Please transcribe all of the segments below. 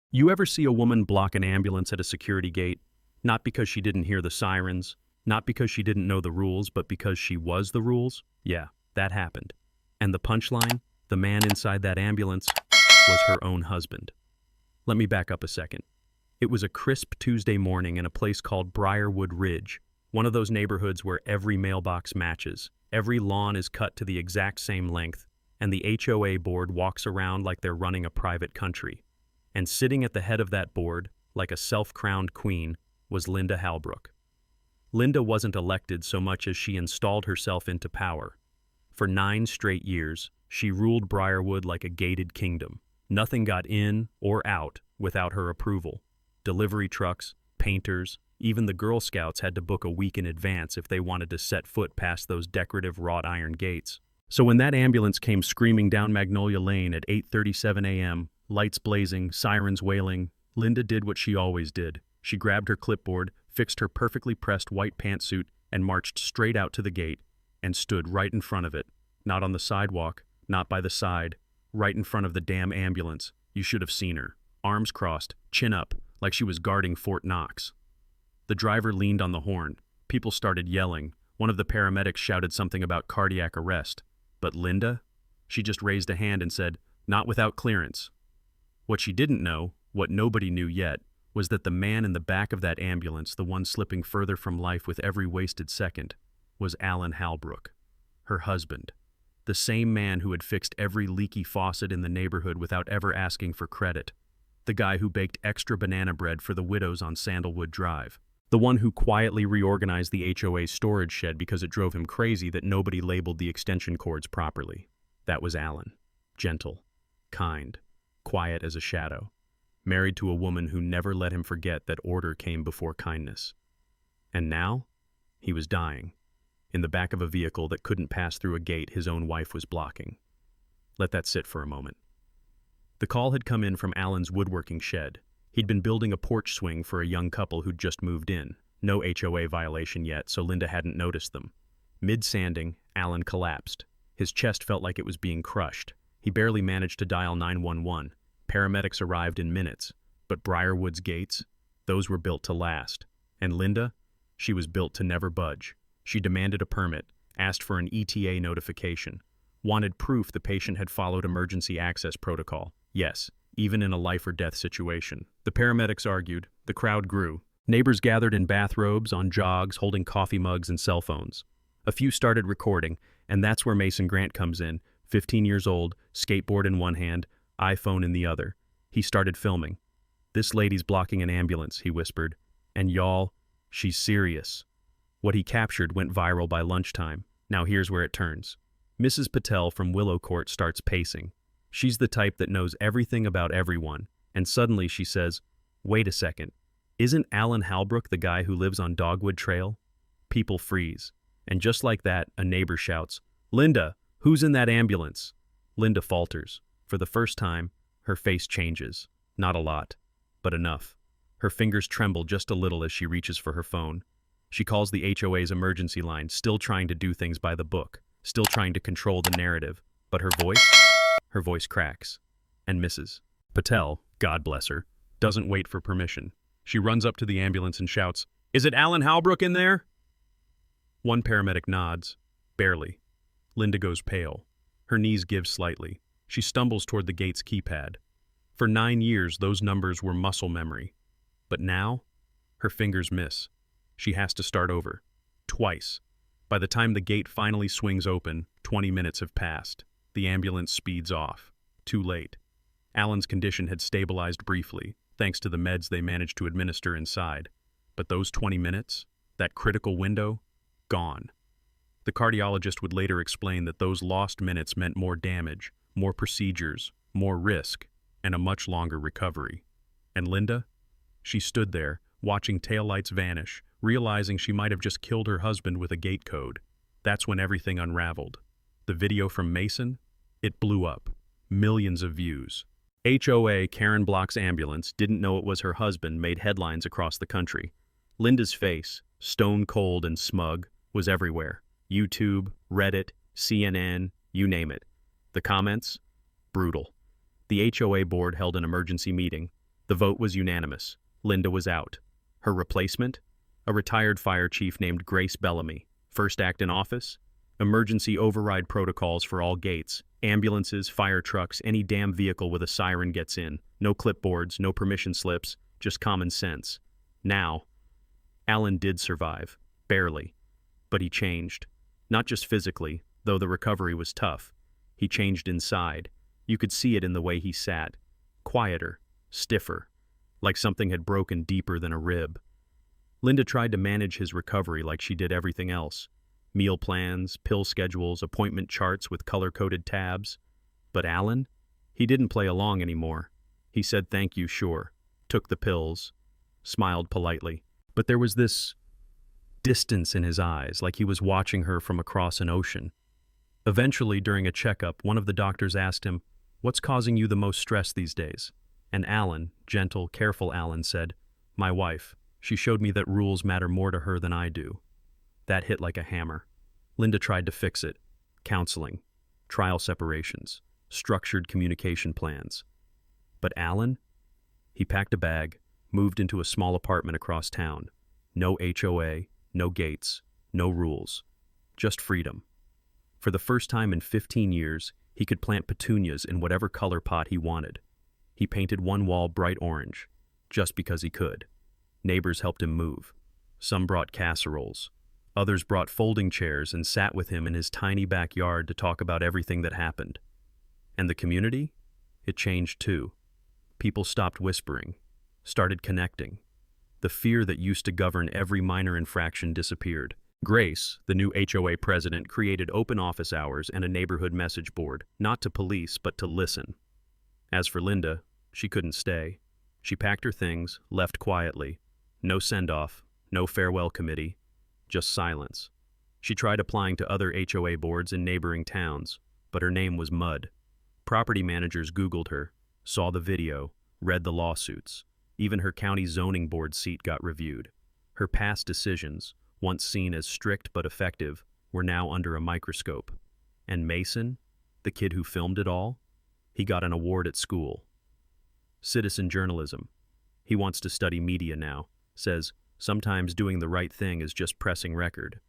You ever see a woman block an ambulance at a security gate? Not because she didn't hear the sirens, not because she didn't know the rules, but because she was the rules? Yeah, that happened. And the punchline? The man inside that ambulance was her own husband. Let me back up a second. It was a crisp Tuesday morning in a place called Briarwood Ridge, one of those neighborhoods where every mailbox matches, every lawn is cut to the exact same length, and the HOA board walks around like they're running a private country. And sitting at the head of that board, like a self-crowned queen, was Linda Halbrook. Linda wasn't elected so much as she installed herself into power. For 9 straight years, she ruled Briarwood like a gated kingdom. Nothing got in or out without her approval. Delivery trucks, painters, even the Girl Scouts had to book a week in advance if they wanted to set foot past those decorative wrought iron gates. So when that ambulance came screaming down Magnolia Lane at 8:37 a.m., lights blazing, sirens wailing, Linda did what she always did. She grabbed her clipboard, fixed her perfectly pressed white pantsuit, and marched straight out to the gate and stood right in front of it. Not on the sidewalk, not by the side, right in front of the damn ambulance. You should have seen her. Arms crossed, chin up, like she was guarding Fort Knox. The driver leaned on the horn. People started yelling. One of the paramedics shouted something about cardiac arrest. But Linda? She just raised a hand and said, "Not without clearance." What she didn't know, what nobody knew yet, was that the man in the back of that ambulance, the one slipping further from life with every wasted second, was Alan Halbrook, her husband. The same man who had fixed every leaky faucet in the neighborhood without ever asking for credit. The guy who baked extra banana bread for the widows on Sandalwood Drive. The one who quietly reorganized the HOA storage shed because it drove him crazy that nobody labeled the extension cords properly. That was Alan. Gentle, kind, quiet as a shadow. Married to a woman who never let him forget that order came before kindness. And now, he was dying. In the back of a vehicle that couldn't pass through a gate his own wife was blocking. Let that sit for a moment. The call had come in from Alan's woodworking shed. He'd been building a porch swing for a young couple who'd just moved in. No HOA violation yet, so Linda hadn't noticed them. Mid-sanding, Alan collapsed. His chest felt like it was being crushed. He barely managed to dial 911. Paramedics arrived in minutes. But Briarwood's gates? Those were built to last. And Linda? She was built to never budge. She demanded a permit, asked for an ETA notification, wanted proof the patient had followed emergency access protocol. Yes, even in a life-or-death situation. The paramedics argued. The crowd grew. Neighbors gathered in bathrobes, on jogs, holding coffee mugs and cell phones. A few started recording, and that's where Mason Grant comes in, 15 years old, skateboard in one hand, iPhone in the other. He started filming. "This lady's blocking an ambulance," he whispered. "And y'all, she's serious." What he captured went viral by lunchtime. Now here's where it turns. Mrs. Patel from Willow Court starts pacing. She's the type that knows everything about everyone, and suddenly she says, "Wait a second. Isn't Alan Halbrook the guy who lives on Dogwood Trail?" People freeze. And just like that, a neighbor shouts, "Linda, who's in that ambulance?" Linda falters. For the first time, her face changes. Not a lot, but enough. Her fingers tremble just a little as she reaches for her phone. She calls the HOA's emergency line, still trying to do things by the book, still trying to control the narrative. But her voice cracks and misses. Patel, God bless her, doesn't wait for permission. She runs up to the ambulance and shouts, "Is it Alan Halbrook in there?" One paramedic nods, barely. Linda goes pale. Her knees give slightly. She stumbles toward the gate's keypad. For 9 years, those numbers were muscle memory. But now, her fingers miss. She has to start over. Twice. By the time the gate finally swings open, 20 minutes have passed. The ambulance speeds off. Too late. Alan's condition had stabilized briefly, thanks to the meds they managed to administer inside. But those 20 minutes, that critical window, gone. The cardiologist would later explain that those lost minutes meant more damage, more procedures, more risk, and a much longer recovery. And Linda? She stood there, watching taillights vanish, realizing she might have just killed her husband with a gate code. That's when everything unraveled. The video from Mason? It blew up. Millions of views. HOA Karen Block's ambulance didn't know it was her husband made headlines across the country. Linda's face, stone cold and smug, was everywhere. YouTube, Reddit, CNN, you name it. The comments? Brutal. The HOA board held an emergency meeting. The vote was unanimous. Linda was out. Her replacement? A retired fire chief named Grace Bellamy. First act in office? Emergency override protocols for all gates. Ambulances, fire trucks, any damn vehicle with a siren gets in. No clipboards, no permission slips, just common sense. Now, Alan did survive. Barely. But he changed. Not just physically, though the recovery was tough. He changed inside. You could see it in the way he sat. Quieter, stiffer, like something had broken deeper than a rib. Linda tried to manage his recovery like she did everything else. Meal plans, pill schedules, appointment charts with color-coded tabs. But Alan? He didn't play along anymore. He said thank you, sure, took the pills, smiled politely. But there was this distance in his eyes, like he was watching her from across an ocean. Eventually, during a checkup, one of the doctors asked him, "What's causing you the most stress these days?" And Alan, gentle, careful Alan, said, "My wife. She showed me that rules matter more to her than I do." That hit like a hammer. Linda tried to fix it. Counseling, trial separations, structured communication plans. But Alan? He packed a bag, moved into a small apartment across town. No HOA, no gates, no rules. Just freedom. For the first time in 15 years, he could plant petunias in whatever color pot he wanted. He painted one wall bright orange, just because he could. Neighbors helped him move. Some brought casseroles. Others brought folding chairs and sat with him in his tiny backyard to talk about everything that happened. And the community? It changed too. People stopped whispering, started connecting. The fear that used to govern every minor infraction disappeared. Grace, the new HOA president, created open office hours and a neighborhood message board, not to police, but to listen. As for Linda, she couldn't stay. She packed her things, left quietly. No send-off, no farewell committee, just silence. She tried applying to other HOA boards in neighboring towns, but her name was mud. Property managers Googled her, saw the video, read the lawsuits. Even her county zoning board seat got reviewed. Her past decisions, once seen as strict but effective, were now under a microscope. And Mason, the kid who filmed it all, he got an award at school. Citizen journalism. He wants to study media now. Says, sometimes doing the right thing is just pressing record.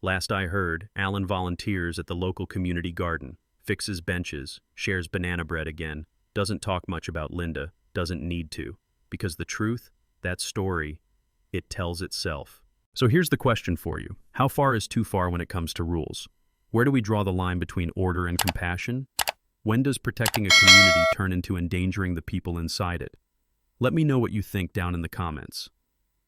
Last I heard, Alan volunteers at the local community garden, fixes benches, shares banana bread again, doesn't talk much about Linda, doesn't need to. Because the truth, that story, it tells itself. So here's the question for you. How far is too far when it comes to rules? Where do we draw the line between order and compassion? When does protecting a community turn into endangering the people inside it? Let me know what you think down in the comments.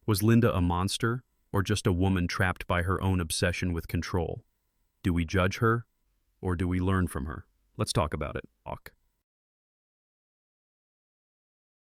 Was Linda a monster, or just a woman trapped by her own obsession with control? Do we judge her, or do we learn from her? Let's talk about it.